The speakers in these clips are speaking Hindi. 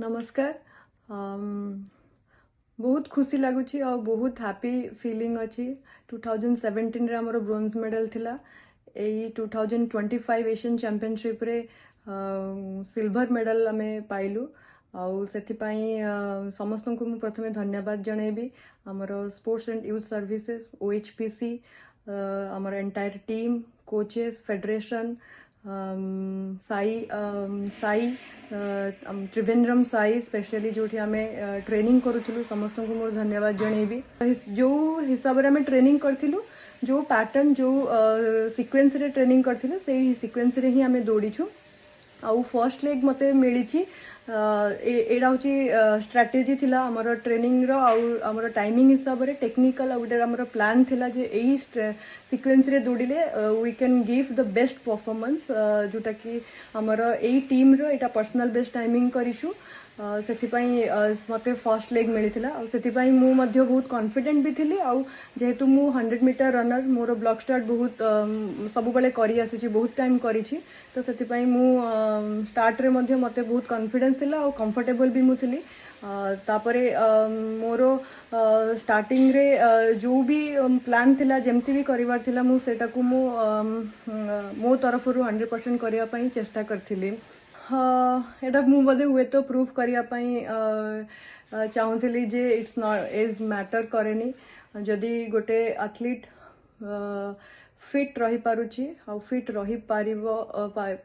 नमस्कार। बहुत खुशी लगुच और बहुत हैप्पी फीलिंग अच्छी 2017 रे हमरो ब्रोंज मेडल थिला। 2025 एशियन चैंपियनशिप रे सिल्वर मेडल आमे पाइलु। आउ समस्त को मु प्रथमे धन्यवाद जनइबी हमरो sports and youth services OHPC हमर entire team coaches federation Sai Trivandrum Sai specially जो आम ट्रेनिंग करूँ समस्त को मोर धन्यवाद जनइबी। जो हिसाब रे आम ट्रेनिंग करूँ जो पैटर्न जो सीक्वेंस रे ट्रेनिंग करथिलु सेही सीक्वेंस रे ही आम दौड़ीछु। आउ फर्स्ट लेग मते मिली एडा होची स्ट्रेटेजी थिला हमर ट्रेनिंग रो आउ टाइमिंग हिसाब रे टेक्निकल आउटे हमर प्लान थिला जे एही सीक्वेंस रे दौड़िले we can give the best performance जोटा कि हमर एही टीम रो एटा पर्सनल बेस्ट टाइमिंग करिछु। सेथिपाई मते फर्स्ट लेग मिलिथिला आ सेथिपाई मु मध्य बहुत कॉन्फिडेंट भी थिली। आ जेहेतु मु 100 मीटर रनर मोर ब्लॉक स्टार्ट बहुत सब बेले करी आसी बहुत टाइम करिछि तो सेथिपाई मु स्टार्ट रे मध्य मते बहुत कॉन्फिडेंस थिला और कंफर्टेबल भी मु थिली। तापरे मोर स्टार्टिंग रे जो भी प्लान थिला जेमती भी करिवार थिला मु सेटा को मु मो तरफ रु 100% करिया पई चेष्टा करथिली। एटा मु बदे हुए तो प्रूफ करिया पई चाहूली जे इट्स नॉट एज मैटर करेनी जदि गोटे एथलीट फिट रही पारुची आ फिट रही पारिबो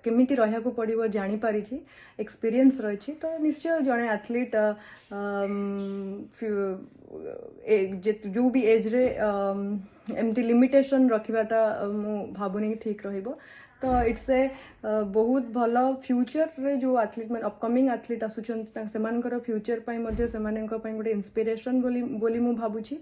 केमिति रहिया को पड़िबो जानि पारिची एक्सपीरियंस रहिची तो निश्चय जने एथलीट जो भी एज रे एमती लिमिटेशन रखिबाटा मु भाबुनी ठीक रहिबो। तो इट्स ए बहुत भल फ्यूचर रे जो एथलीट मान अपकमिंग एथलीट आसुचन सेमानकर फ्यूचर पई मध्ये सेमानकर पई गोटे इंस्पिरेशन बोली मु भाबुची।